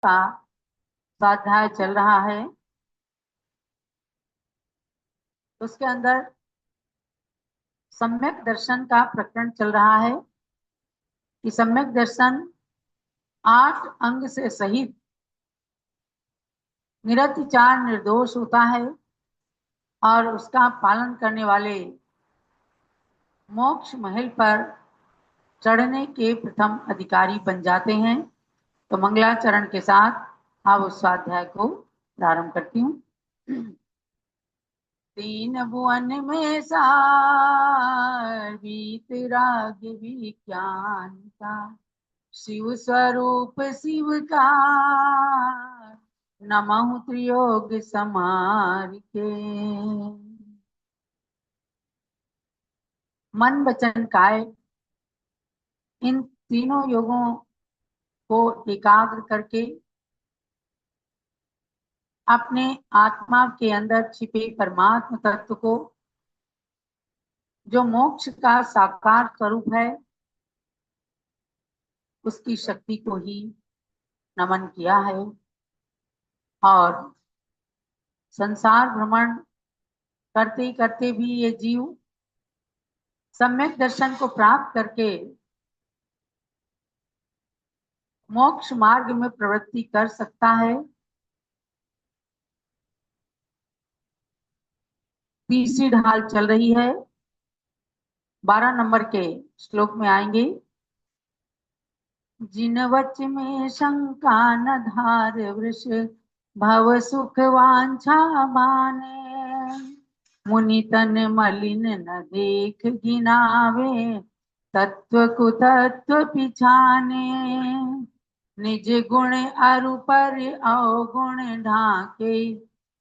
का स्वाध्याय चल रहा है। उसके अंदर सम्यक दर्शन का प्रकरण चल रहा है कि सम्यक दर्शन 8 अंग से सहित निरतिचार निर्दोष होता है और उसका पालन करने वाले मोक्ष महल पर चढ़ने के प्रथम अधिकारी बन जाते हैं। तो मंगलाचरण के साथ अब उस स्वाध्याय को प्रारंभ करती हूँ। 3 भुवन में सार वीतराग विज्ञान का, शिव स्वरूप शिव का नमः त्रियोग समार के। मन वचन काय इन तीनों योगों को एकाग्र करके अपने आत्मा के अंदर छिपे परमात्म तत्व को, जो मोक्ष का साकार स्वरूप है, उसकी शक्ति को ही नमन किया है। और संसार भ्रमण करते करते भी ये जीव सम्यक दर्शन को प्राप्त करके मोक्ष मार्ग में प्रवृत्ति कर सकता है। तीसरी ढाल चल रही है, 12 नंबर के श्लोक में आएंगे। जिन वच में शंका न धार वृष भव सुख वांछा माने, मुनि तन मलिन न देख गिनावे तत्व कुतत्व पिछाने। निज गुण अरु पर अवगुण ढाके,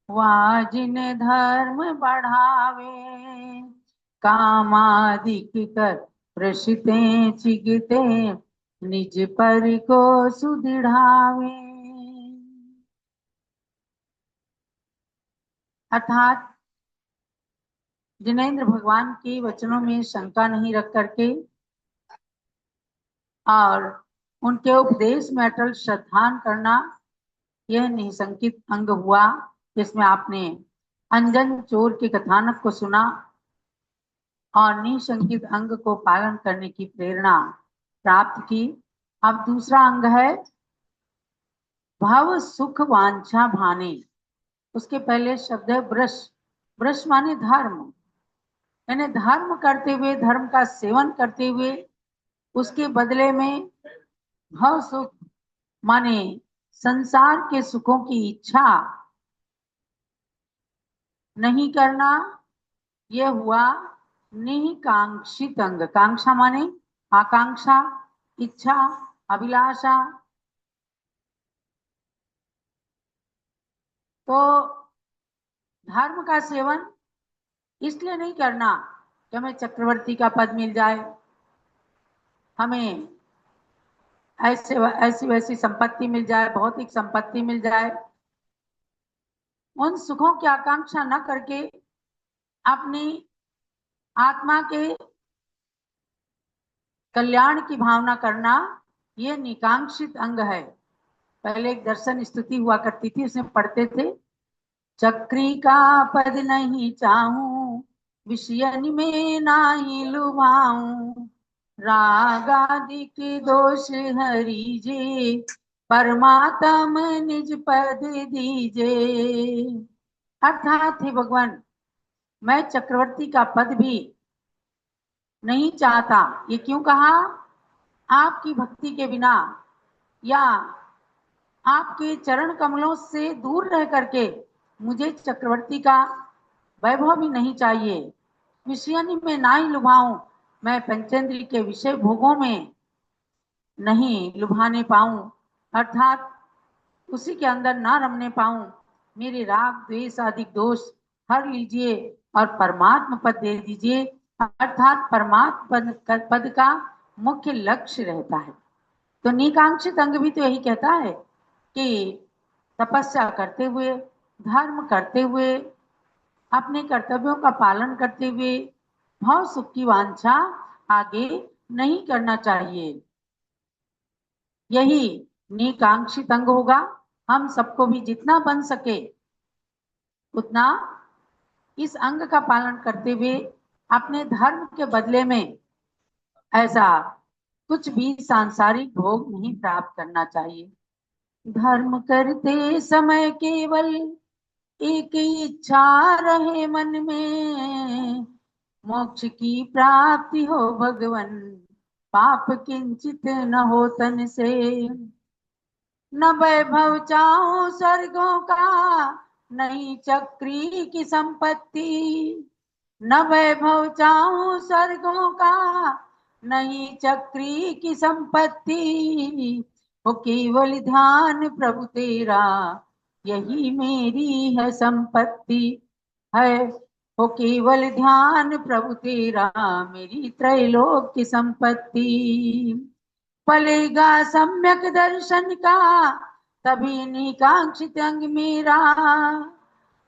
वाजिन धर्म बढ़ावे। कामादिक कर प्रशिते चिगिते, निज पर को सुदृढ़ावे। अर्थात जिनेंद्र भगवान के वचनों में शंका नहीं रख करके और उनके उपदेश में अटल श्रद्धान करना, यह निसंकित अंग हुआ। जिसमें आपने अंजन चोर के कथानक को सुना और निसंकित अंग को पालन करने की प्रेरणा प्राप्त की। अब दूसरा अंग है भव सुख वांछा भाने। उसके पहले शब्द है वृष। वृष माने धर्म, यानी धर्म करते हुए, धर्म का सेवन करते हुए उसके बदले में भव सुख माने संसार के सुखों की इच्छा नहीं करना, यह हुआ निकांक्षित अंग। कांक्षा माने आकांक्षा, इच्छा, अभिलाषा। तो धर्म का सेवन इसलिए नहीं करना कि हमें चक्रवर्ती का पद मिल जाए, हमें ऐसी वैसी संपत्ति मिल जाए, भौतिक संपत्ति मिल जाए। उन सुखों की आकांक्षा न करके अपनी आत्मा के कल्याण की भावना करना, यह निकांक्षित अंग है। पहले एक दर्शन स्तुति हुआ करती थी, उसमें पढ़ते थे, चक्री का पद नहीं चाहूं, विषयन में नाही लुभाऊं, रागादिक दोष हरीजे, परमात्म निज पद दीजे। अर्थात हे भगवान, मैं चक्रवर्ती का पद भी नहीं चाहता। ये क्यों कहा? आपकी भक्ति के बिना या आपके चरण कमलों से दूर रह करके मुझे चक्रवर्ती का वैभव भी नहीं चाहिए। विषयन में ना ही लुभाऊं, मैं पंचेंद्रिय के विषय भोगों में नहीं लुभाने पाऊं, अर्थात उसी के अंदर ना रमने पाऊं। मेरे राग द्वेष आदि दोष हर लीजिए और परमात्म पद दे दीजिए। अर्थात परमात्म पद का मुख्य लक्ष्य रहता है। तो निकांक्षित अंग भी तो यही कहता है कि तपस्या करते हुए, धर्म करते हुए, अपने कर्तव्यों का पालन करते हुए भव सुख की वांछा आगे नहीं करना चाहिए। यही निकांक्षित अंग होगा। हम सबको भी जितना बन सके उतना इस अंग का पालन करते हुए अपने धर्म के बदले में ऐसा कुछ भी सांसारिक भोग नहीं प्राप्त करना चाहिए। धर्म करते समय केवल एक इच्छा रहे मन में, मोक्ष की प्राप्ति हो भगवन, पाप किंचित न हो तन से। न वैभव चाहूं स्वर्गों का, नहीं चक्री की संपत्ति। न वैभव चाहूं स्वर्गों का, नहीं चक्री की संपत्ति। हो केवल ध्यान प्रभु तेरा, यही मेरी है संपत्ति है। हो केवल ध्यान प्रभु तेरा, मेरी त्रैलोक की संपत्ति। पलेगा सम्यक दर्शन का, तभी निकांक्षित अंग मेरा।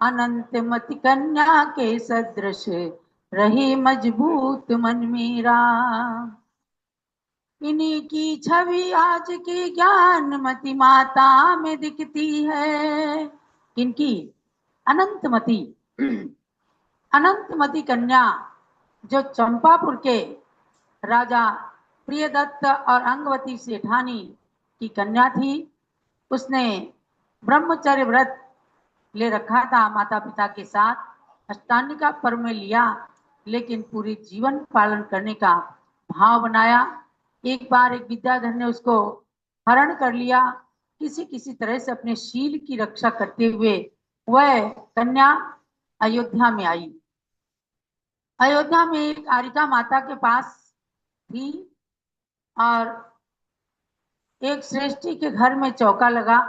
अनंत मति कन्या के सदृश, रहे मजबूत मन मेरा। इन्हीं की छवि आज की ज्ञान मति माता में दिखती है। किनकी? अनंतमती। अनंतमती कन्या जो चंपापुर के राजा प्रियदत्त और अंगवती सेठानी की कन्या थी, उसने ब्रह्मचर्य व्रत ले रखा था माता पिता के साथ, अष्टांगिका पर्व में लिया, लेकिन पूरे जीवन पालन करने का भाव बनाया। एक बार एक विद्याधर ने उसको हरण कर लिया। किसी किसी तरह से अपने शील की रक्षा करते हुए वह कन्या अयोध्या में आई। अयोध्या में एक आरिका माता के पास थी और एक श्रेष्ठी के घर में चौका लगा।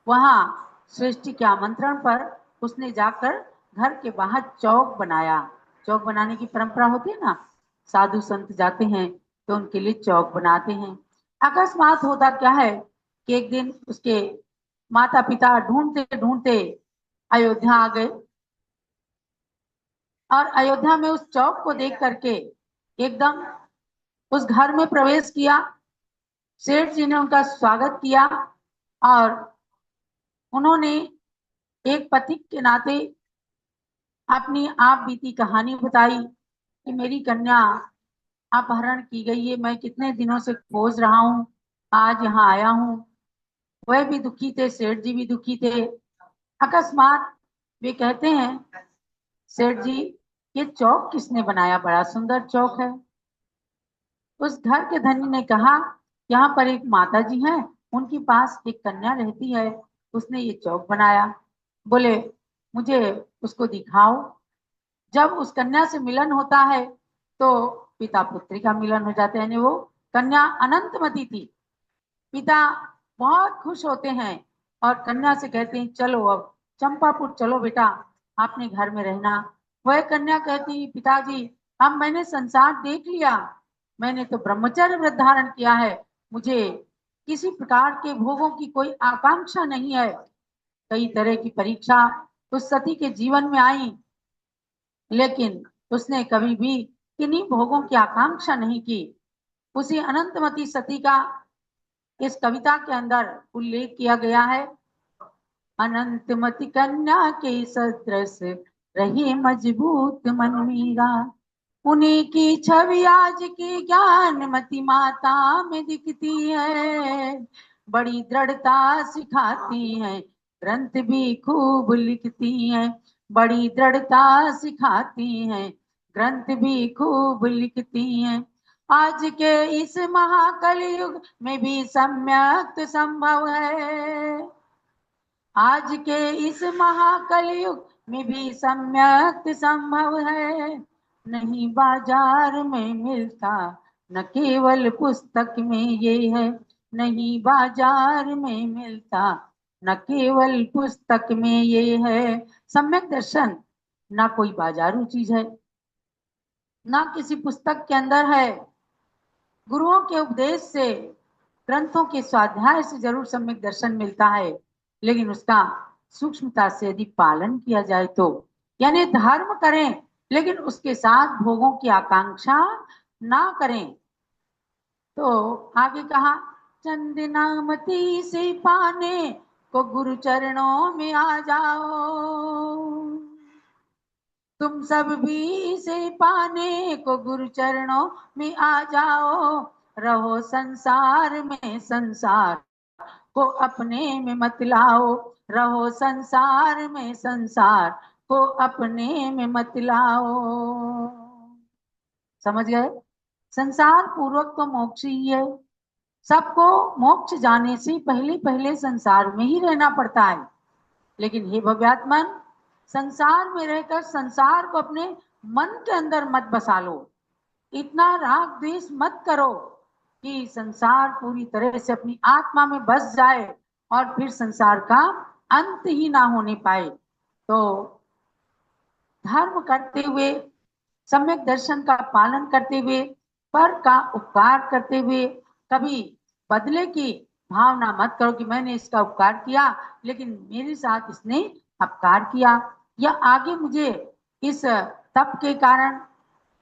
वहां श्रेष्ठी के आमंत्रण पर उसने जाकर घर के बाहर चौक बनाया। चौक बनाने की परंपरा होती है ना, साधु संत जाते हैं तो उनके लिए चौक बनाते हैं। अकस्मात होता क्या है कि एक दिन उसके माता पिता ढूंढते ढूंढते अयोध्या आ गए और अयोध्या में उस चौक को देख करके एकदम उस घर में प्रवेश किया। सेठ जी ने उनका स्वागत किया और उन्होंने एक पति के नाते अपनी आप बीती कहानी बताई कि मेरी कन्या अपहरण की गई है, मैं कितने दिनों से खोज रहा हूँ, आज यहाँ आया हूँ। वह भी दुखी थे, सेठ जी भी दुखी थे। अकस्मात वे कहते हैं, सेठ जी ये चौक किसने बनाया? बड़ा सुंदर चौक है। उस घर के धनी ने कहा, यहाँ पर एक माता जी हैं, उनके पास एक कन्या रहती है, उसने ये चौक बनाया। बोले मुझे उसको दिखाओ। जब उस कन्या से मिलन होता है तो पिता पुत्री का मिलन हो जाता है, यानी वो कन्या अनंतमती थी। पिता बहुत खुश होते हैं और कन्या से कहते हैं चलो अब चंपापुर चलो बेटा, आपने घर में रहना। वह कन्या कहती, पिताजी अब मैंने संसार देख लिया, मैंने तो ब्रह्मचर्य व्रत धारण किया है, मुझे किसी प्रकार के भोगों की कोई आकांक्षा नहीं है। कई तरह की परीक्षा उस सती के जीवन में आई, लेकिन उसने कभी भी किन्हीं भोगों की आकांक्षा नहीं की। उसी अनंतमती सती का इस कविता के अंदर उल्लेख किया गया है। अनंतमती कन्या के सदृश, रही मजबूत मन मीरा। उन्हीं की छवि आज की ज्ञानमती माता में दिखती है। बड़ी दृढ़ता सिखाती है, ग्रंथ भी खूब लिखती हैं। बड़ी दृढ़ता सिखाती हैं, ग्रंथ भी खूब लिखती हैं। आज के इस महाकलयुग में भी सम्यक संभव है। आज के इस महाकलयुग में भी सम्यक संभव है। नहीं बाजार में मिलता, न केवल पुस्तक में ये है। नहीं बाजार में मिलता, न केवल पुस्तक में ये है। सम्यक दर्शन ना कोई बाजारू चीज है, ना किसी पुस्तक के अंदर है। गुरुओं के उपदेश से, ग्रंथों के स्वाध्याय से जरूर सम्यक दर्शन मिलता है, लेकिन उसका सूक्ष्मता से यदि पालन किया जाए तो, यानी धर्म करें लेकिन उसके साथ भोगों की आकांक्षा ना करें। तो आगे कहा, चंदनामती से पाने को गुरु चरणों में आ जाओ। तुम सब भी से पाने को गुरु चरणों में आ जाओ। रहो संसार में, संसार को अपने में मत लाओ। रहो संसार में, संसार को अपने में मत लाओ। समझ गए? संसार पूर्वक तो मोक्ष ही है। सबको मोक्ष जाने से पहले पहले संसार में ही रहना पड़ता है। लेकिन हे भव्यात्मन, संसार में रहकर संसार को अपने मन के अंदर मत बसा लो। इतना राग द्वेष मत करो कि संसार पूरी तरह से अपनी आत्मा में बस जाए और फिर संसार का अंत ही ना होने पाए। तो धर्म करते हुए, सम्यक दर्शन का पालन करते हुए, पर का उपकार करते हुए कभी बदले की भावना मत करो कि मैंने इसका उपकार किया लेकिन मेरे साथ इसने अपकार किया, या आगे मुझे इस तप के कारण,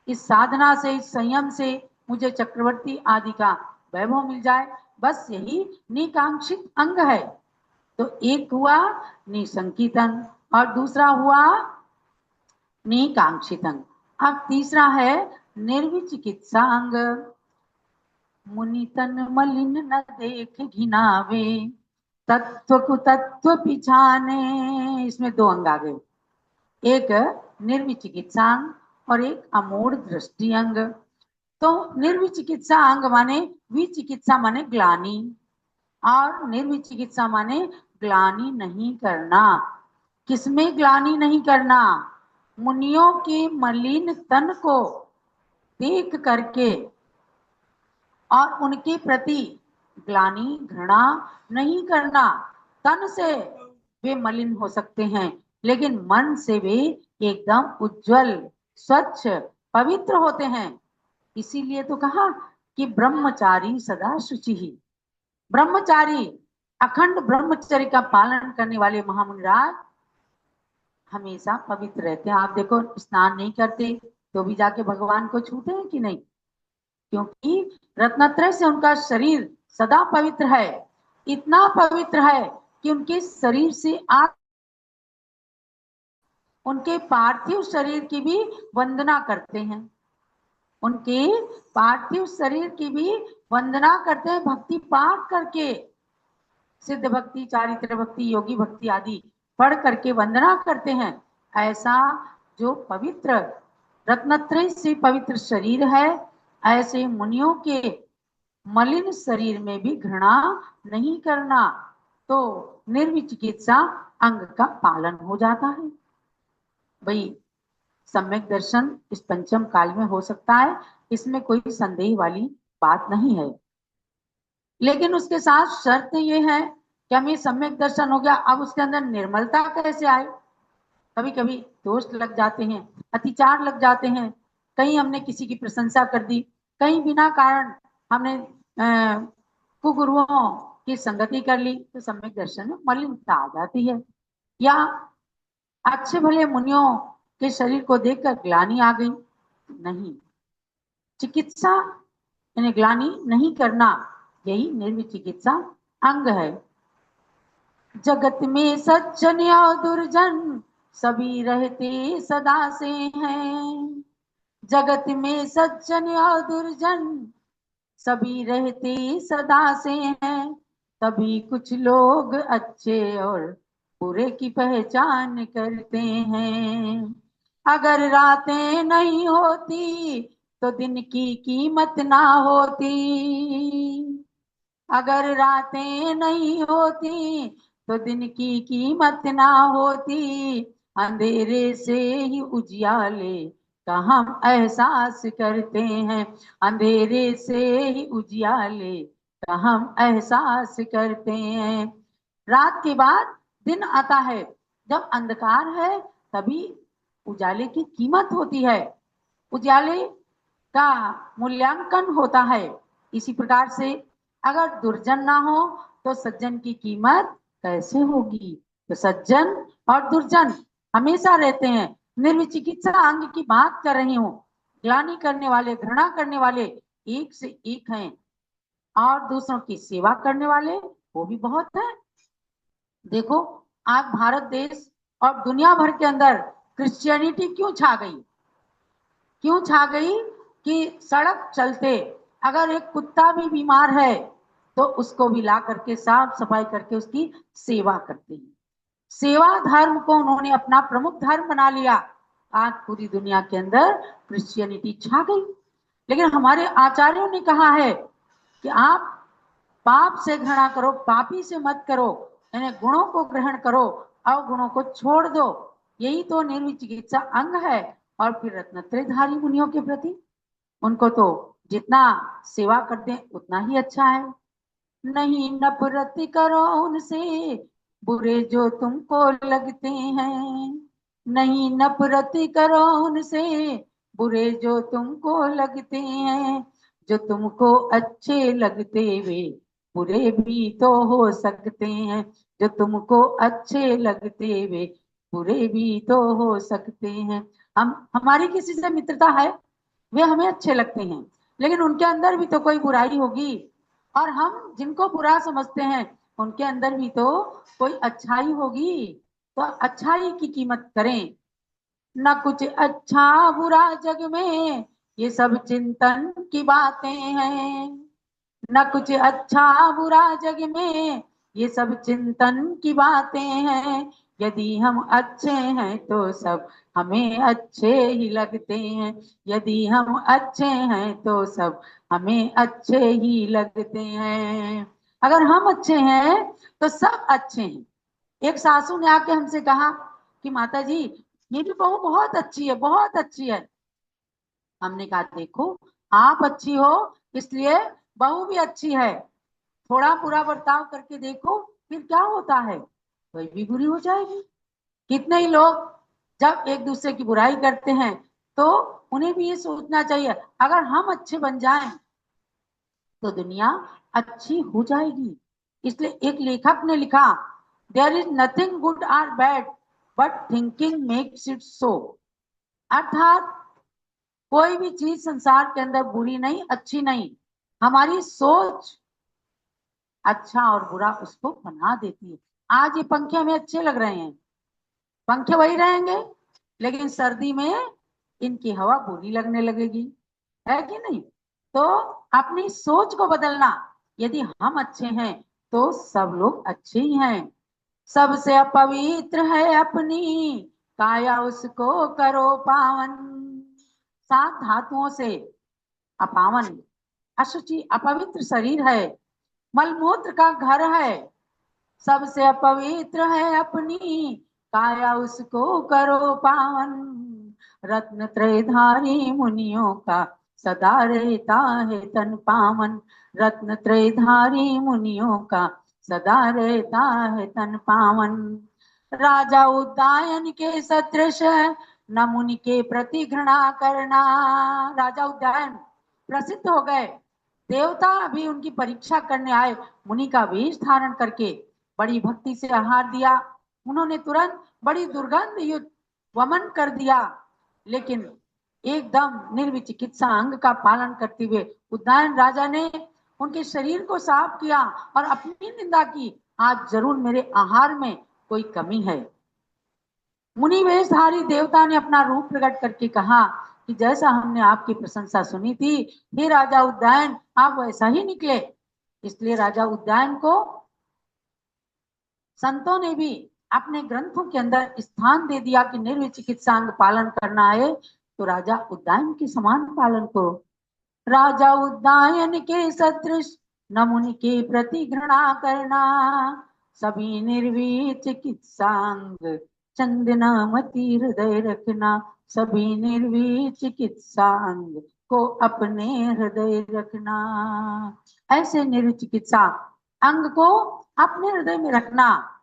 इस साधना से, इस संयम से मुझे चक्रवर्ती आदि का वैभव मिल जाए। बस यही निकांक्षित अंग है। तो एक हुआ निसंकीर्तन और दूसरा हुआ निकांक्षित अंग। अब तीसरा है निर्विचिकित्सा अंग। मुनि तन मलिन न देख घिनावे, तत्व कुतत्व पिछाने। इसमें दो अंग आ गए, एक निर्विचिकित्सा अंग और एक अमूढ़ दृष्टि अंग। तो निर्विचिकित्सा अंग माने विचिकित्सा माने ग्लानि, और निर्विचिकित्सा माने ग्लानि नहीं करना। किसमें ग्लानि नहीं करना? मुनियों के मलिन तन को देख करके और उनके प्रति ग्लानि, घृणा नहीं करना। तन से वे मलिन हो सकते हैं लेकिन मन से वे एकदम उज्जवल, स्वच्छ, पवित्र होते हैं। इसीलिए तो कहा कि ब्रह्मचारी सदा शुचि ही। ब्रह्मचारी, अखंड ब्रह्मचर्य का पालन करने वाले महामुनिराज हमेशा पवित्र रहते हैं। आप देखो, स्नान नहीं करते तो भी जाके भगवान को छूते हैं कि नहीं? क्योंकि रत्नत्रय से उनका शरीर सदा पवित्र है। इतना पवित्र है कि उनके शरीर से आप उनके पार्थिव शरीर की भी वंदना करते हैं। उनके पार्थिव शरीर की भी वंदना करते हैं, भक्ति पाठ करके, सिद्ध भक्ति, चारित्र भक्ति, योगी भक्ति आदि पढ़ करके वंदना करते हैं। ऐसा जो पवित्र रत्नत्रय से पवित्र शरीर है, ऐसे मुनियों के मलिन शरीर में भी घृणा नहीं करना। तो निर्विचिकित्सा अंग का पालन हो जाता है। भाई, सम्यक दर्शन इस पंचम काल में हो सकता है, इसमें कोई संदेह वाली बात नहीं है। लेकिन उसके साथ शर्त ये है कि हमें सम्यक दर्शन हो गया, अब उसके अंदर निर्मलता कैसे आए? कभी कभी दोष लग जाते हैं, अतिचार लग जाते हैं, कहीं हमने किसी की प्रशंसा कर दी, कहीं बिना कारण हमने कुगुरुओं की संगति कर ली, तो सम्यक दर्शन में मलिनता आ जाती है। या अच्छे भले मुनियों के शरीर को देखकर ग्लानि आ गई, नहीं। चिकित्सा यानी ग्लानि नहीं करना, यही निर्विचिकित्सा अंग है। जगत में सज्जन और दुर्जन सभी रहते सदा से हैं। जगत में सज्जन और दुर्जन सभी रहते सदा से हैं। तभी कुछ लोग अच्छे और बुरे की पहचान करते हैं। अगर रातें नहीं होती तो दिन की कीमत ना होती। अगर रातें नहीं होती तो दिन की कीमत ना होती। अंधेरे से ही उजियाले का हम एहसास करते हैं। अंधेरे से ही उजियाले का हम एहसास करते हैं। रात के बाद दिन आता है, जब अंधकार है तभी उजाले की कीमत होती है, उजाले का मूल्यांकन होता है। इसी प्रकार से अगर दुर्जन ना हो तो सज्जन की कीमत कैसे होगी? तो सज्जन और दुर्जन हमेशा रहते हैं। निर्विचिकित्सा अंग की बात कर रही हूँ। ग्लानि करने वाले, घृणा करने वाले एक से एक हैं। और दूसरों की सेवा करने वाले वो भी बहुत है। देखो आज भारत देश और दुनिया भर के अंदर क्रिश्चियनिटी क्यों छा गई, क्यों छा गई कि सड़क चलते अगर एक कुत्ता भी बीमार है तो उसको भी ला करके साफ सफाई करके उसकी सेवा करते हैं। सेवा धर्म को उन्होंने अपना प्रमुख धर्म बना लिया। आज पूरी दुनिया के अंदर क्रिश्चियनिटी छा गई। लेकिन हमारे आचार्यों ने कहा है कि आप पाप से घृणा करो, पापी से मत करो, यानी गुणों को ग्रहण करो, अवगुणों को छोड़ दो। यही तो निर्विचिकित्सा अंग है। और फिर रत्नत्रयधारी मुनियों के प्रति उनको तो जितना सेवा करते हैं उतना ही अच्छा है। नहीं नफरत करो उनसे बुरे जो तुमको लगते हैं, नहीं नफरत करो उनसे बुरे जो तुमको लगते हैं, जो तुमको अच्छे लगते वे बुरे भी तो हो सकते हैं, जो तुमको अच्छे लगते वे बुरे भी तो हो सकते हैं। हम हमारी किसी से मित्रता है, वे हमें अच्छे लगते हैं, लेकिन उनके अंदर भी तो कोई बुराई होगी। और हम जिनको बुरा समझते हैं उनके अंदर भी तो कोई अच्छाई होगी। तो अच्छाई की कीमत करें। न कुछ अच्छा बुरा जग में ये सब चिंतन की बातें हैं, न कुछ अच्छा बुरा जग में ये सब चिंतन की बातें हैं। यदि हम अच्छे हैं तो सब हमें अच्छे ही लगते हैं, यदि हम अच्छे हैं तो सब हमें अच्छे ही लगते हैं। अगर हम अच्छे हैं तो सब अच्छे हैं। एक सासू ने आके हमसे कहा कि माता जी मेरी बहू बहुत अच्छी है, बहुत अच्छी है। हमने कहा देखो आप अच्छी हो इसलिए बहू भी अच्छी है, थोड़ा बुरा बर्ताव करके देखो फिर क्या होता है, वही भी बुरी हो जाएगी। कितने ही लोग जब एक दूसरे की बुराई करते हैं तो उन्हें भी ये सोचना चाहिए अगर हम अच्छे बन जाएं तो दुनिया अच्छी हो जाएगी। इसलिए एक लेखक ने लिखा देयर इज नथिंग गुड और bad but thinking makes it so. अर्थात कोई भी चीज संसार के अंदर बुरी नहीं अच्छी नहीं, हमारी सोच अच्छा और बुरा उसको बना देती है। आज ये पंखे हमें अच्छे लग रहे हैं, पंखे वही रहेंगे, लेकिन सर्दी में इनकी हवा बुरी लगने लगेगी, है कि नहीं। तो अपनी सोच को बदलना, यदि हम अच्छे हैं तो सब लोग अच्छे ही हैं। सबसे अपवित्र है अपनी काया उसको करो पावन। 7 धातुओं से अपावन अशुचि अपवित्र शरीर है, मलमूत्र का घर है। सबसे अपवित्र है अपनी काया उसको करो पावन। रत्न त्रयधारी मुनियों का सदा रहता है तन पावन, रत्न त्रयधारी मुनियों का सदा रहता है तन पावन। राजा उद्यान के सदृश न मुनि के प्रति घृणा करना। राजा उद्यान प्रसिद्ध हो गए, देवता भी उनकी परीक्षा करने आए, मुनि का वेश धारण करके बड़ी भक्ति से आहार दिया। उन्होंने तुरंत बड़ी दुर्गंध युक्त वमन कर दिया, लेकिन एकदम निर्विचिकित्सा अंग का पालन करते हुए उद्यान राजा ने उनके शरीर को साफ किया और अपनी निंदा की, आज जरूर मेरे आहार में कोई कमी है। मुनि वेशधारी देवता ने अपना रूप प्रकट करके कहा कि जैसा हमने आपकी प्रशंसा सुनी थी हे राजा उद्यान आप वैसा ही निकले। इसलिए राजा उद्यान को संतों ने भी अपने ग्रंथों के अंदर स्थान दे दिया कि निर्विचिकित्सा अंग पालन करना है तो राजा उद्यान के समान पालन करो। राजा उद्यान के सदृश न मुनि के प्रति घृणा करना, सभी निर्विचिकित्सांग चंदना मति हृदय रखना, सभी निर्विचिकित्सांग को अपने हृदय रखना। ऐसे निर्विचिकित्सा अंग को अपने हृदय में रखना,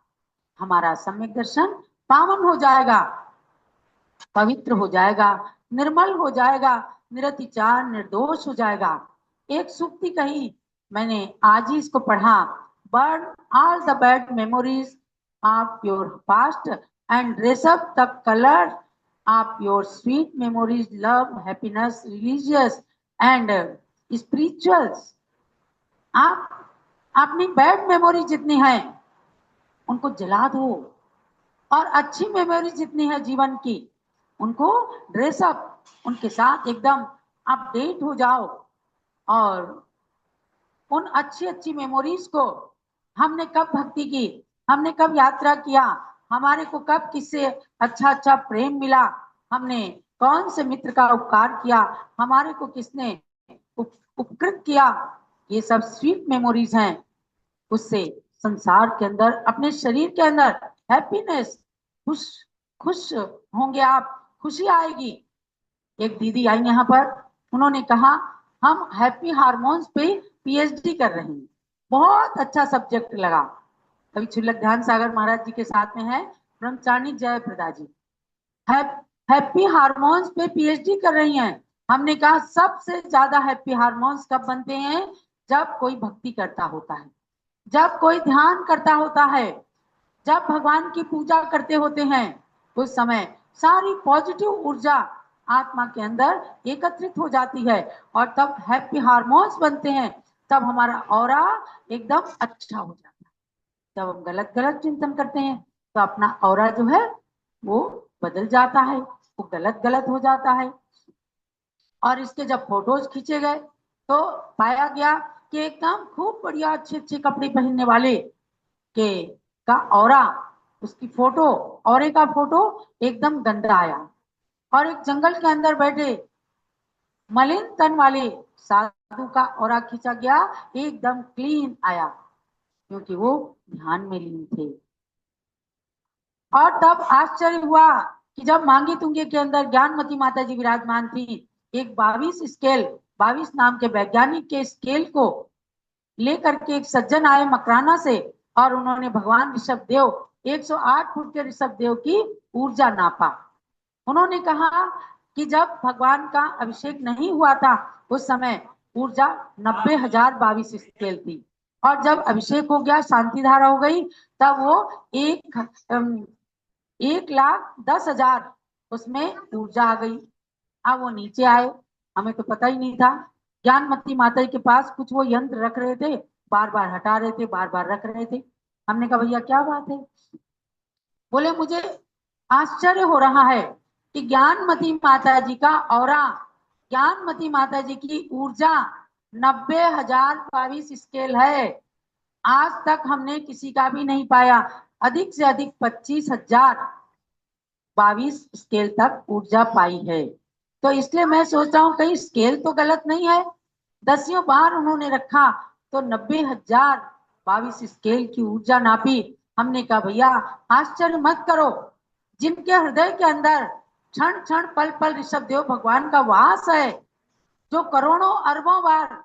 हमारा सम्यक दर्शन पावन हो जाएगा, पवित्र हो जाएगा, निर्मल हो जाएगा, निरतिचार निर्दोष हो जाएगा। एक सूक्ति कही मैंने आज ही इसको पढ़ा, burn all the bad memories of your past and dress up the colour of your sweet memories, love happiness religious and spirituals. आप अपनी बैड मेमोरी जितनी है उनको जला दो, और अच्छी मेमोरी जितनी है जीवन की उनको ड्रेसअप, उनके साथ एकदम अपडेट हो जाओ। और उन अच्छी अच्छी मेमोरीज को, हमने कब भक्ति की, हमने कब यात्रा किया, हमारे को कब किससे अच्छा अच्छा प्रेम मिला, हमने कौन से मित्र का उपकार किया, हमारे को किसने उपकृत किया, ये सब स्वीट मेमोरीज हैं। उससे संसार के अंदर, अपने शरीर के अंदर हैप्पीनेस, खुश खुश होंगे आप, खुशी आएगी। एक दीदी आई यहाँ पर, उन्होंने कहा हम हैप्पी हार्मोन्स पे पीएचडी कर रहे हैं। बहुत अच्छा सब्जेक्ट लगा। अभी छुल्लक ध्यान सागर महाराज जी के साथ में है ब्रह्मचारिणी जयप्रदा जी, हैप्पी हार्मोन्स पे पीएचडी कर रही हैं। हमने कहा सबसे ज्यादा हैप्पी हार्मोन्स कब बनते हैं, जब कोई भक्ति करता होता है, जब कोई ध्यान करता होता है, जब भगवान की पूजा करते होते हैं, उस समय सारी पॉजिटिव ऊर्जा आत्मा के अंदर एकत्रित हो जाती है और तब हैप्पी हार्मोन्स बनते हैं। तब हमारा ऑरा एकदम अच्छा हो जाता है। जब हम गलत गलत चिंतन करते हैं तो अपना ऑरा जो है वो बदल जाता है, वो गलत गलत हो जाता है। और इसके जब फोटोज खींचे गए तो पाया गया कि एकदम खूब बढ़िया अच्छे अच्छे कपड़े पहनने वाले के का ऑरा, उसकी फोटो, औरे का फोटो एकदम गंदा आया। और एक जंगल के अंदर बैठे मलिन तन वाले साधु का ऑरा खींचा गया, एकदम क्लीन आया, क्योंकि वो ध्यान में लीन थे। और तब आश्चर्य हुआ कि जब मांगी तुंगे के अंदर ज्ञानमती माता जी विराजमान थी, एक 22 स्केल, 22 नाम के वैज्ञानिक के स्केल को लेकर के एक सज्जन आए मकराना से, और उन्होंने भगवान ऋषभ देव 108 फुट के ऋषभ देव की ऊर्जा नापा। उन्होंने कहा कि जब भगवान का अभिषेक नहीं हुआ था उस समय ऊर्जा 90,022 स्केल थी, और जब अभिषेक हो गया, शांति धारा हो गई, तब वो 1,10,000 उसमें ऊर्जा आ गई। अब वो नीचे आए, हमें तो पता ही नहीं था। ज्ञानमती माता के पास कुछ वो यंत्र रख रहे थे, बार बार हटा रहे थे, बार बार रख रहे थे। हमने कहा भैया क्या बात है? बोले मुझे आश्चर्य हो रहा है कि ज्ञानमती माता जी का ऑरा, ज्ञानमती माता जी की ऊर्जा 90,022 स्केल है। आज तक हमने किसी का भी नहीं पाया। अधिक से अधिक 25,022 स्केल तक ऊर्जा पाई है। तो इसलिए मैं सोच रहा हूँ कहीं स्केल तो गलत नहीं है। 10 बार उन्होंने रखा तो 90,022 स्केल की ऊर्जा नापी। हमने कहा भैया आश्चर्य मत करो, जिनके हृदय के अंदर क्षण क्षण पल पल ऋषभ देव भगवान का वास है, जो करोड़ों अरबों बार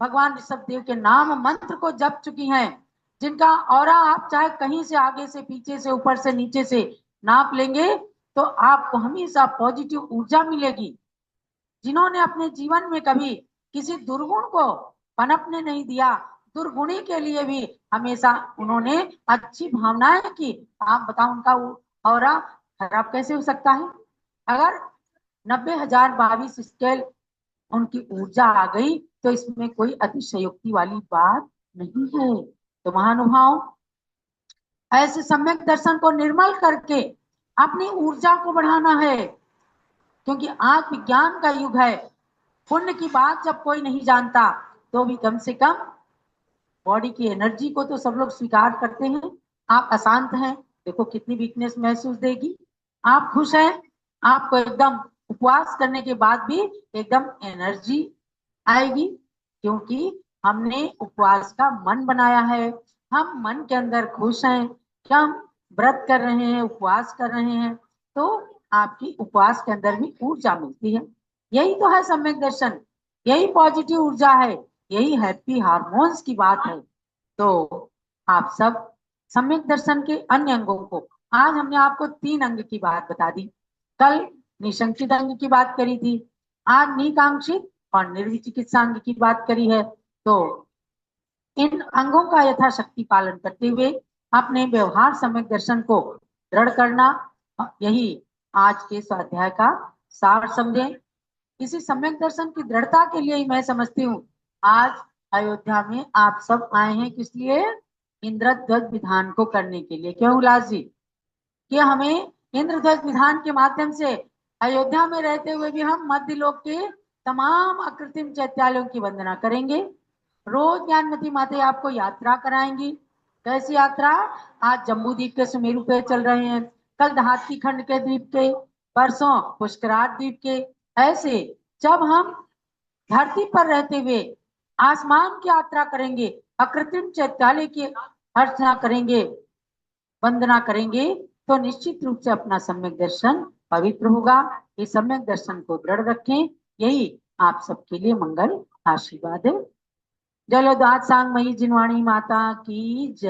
भगवान ऋषभ देव के नाम मंत्र को जप चुकी हैं, जिनका ऑरा आप चाहे कहीं से आगे से पीछे से ऊपर से नीचे से नाप लेंगे तो आपको हमेशा पॉजिटिव ऊर्जा मिलेगी। जिन्होंने अपने जीवन में कभी किसी दुर्गुण को पनपने नहीं दिया, दुर्गुणी के लिए भी हमेशा उन्होंने अच्छी भावनाएं की। आप बताओ उनका ऑरा खराब कैसे हो सकता है? अगर 90,022 स्केल उनकी ऊर्जा आ गई तो इसमें कोई अतिशयोक्ति वाली बात नहीं है। तो महानुभाव, ऐसे सम्यक दर्शन को निर्मल करके अपनी ऊर्जा को बढ़ाना है, क्योंकि आज विज्ञान का युग है। पुण्य की बात जब कोई नहीं जानता तो भी कम से कम बॉडी की एनर्जी को तो सब लोग स्वीकार करते हैं। आप अशांत हैं, देखो कितनी वीकनेस महसूस देगी। आप खुश हैं, आपको एकदम उपवास करने के बाद भी एकदम एनर्जी आएगी, क्योंकि हमने उपवास का मन बनाया है। हम मन के अंदर खुश हैं कि हम व्रत कर रहे हैं, उपवास कर रहे हैं, तो आपकी उपवास के अंदर भी ऊर्जा मिलती है। यही तो है सम्यक दर्शन, यही पॉजिटिव ऊर्जा है, यही हैप्पी हार्मोन्स की बात है। तो आप सब सम्यक दर्शन के अन्य अंगों को, आज हमने आपको 3 अंग की बात बता दी, कल निशंकित अंग की बात करी थी, आज निकांक्षित और निर्विचिकित्सा अंग की बात करी है। तो इन अंगों का यथाशक्ति पालन करते हुए अपने व्यवहार सम्यक दर्शन को दृढ़ करना, यही आज के स्वाध्याय का सार समझे। इसी सम्यक दर्शन की दृढ़ता के लिए ही मैं समझती हूँ आज अयोध्या में आप सब आए हैं किस लिए? इंद्रध्वज विधान को करने के लिए। क्यों उल्लास जी? कि हमें इंद्रध्वज विधान के माध्यम से अयोध्या में रहते हुए भी हम मध्य लोक के तमाम अकृत्रिम चैत्यालयों की वंदना करेंगे। रोज ज्ञानमती माता आपको यात्रा कराएंगी। कैसी यात्रा? आज जम्बू द्वीप के सुमेरु पे चल रहे हैं, कल हाथी खंड के द्वीप के, परसों पुष्कराट द्वीप के। ऐसे जब हम धरती पर रहते हुए आसमान की यात्रा करेंगे, अकृत्रिम चैत्यालय की अर्चना करेंगे, वंदना करेंगे, तो निश्चित रूप से अपना सम्यक दर्शन पवित्र होगा। ये सम्यक दर्शन को दृढ़ रखें, यही आप सबके लिए मंगल आशीर्वाद है। जलोदात सांग मई जिनवाणी माता की जय।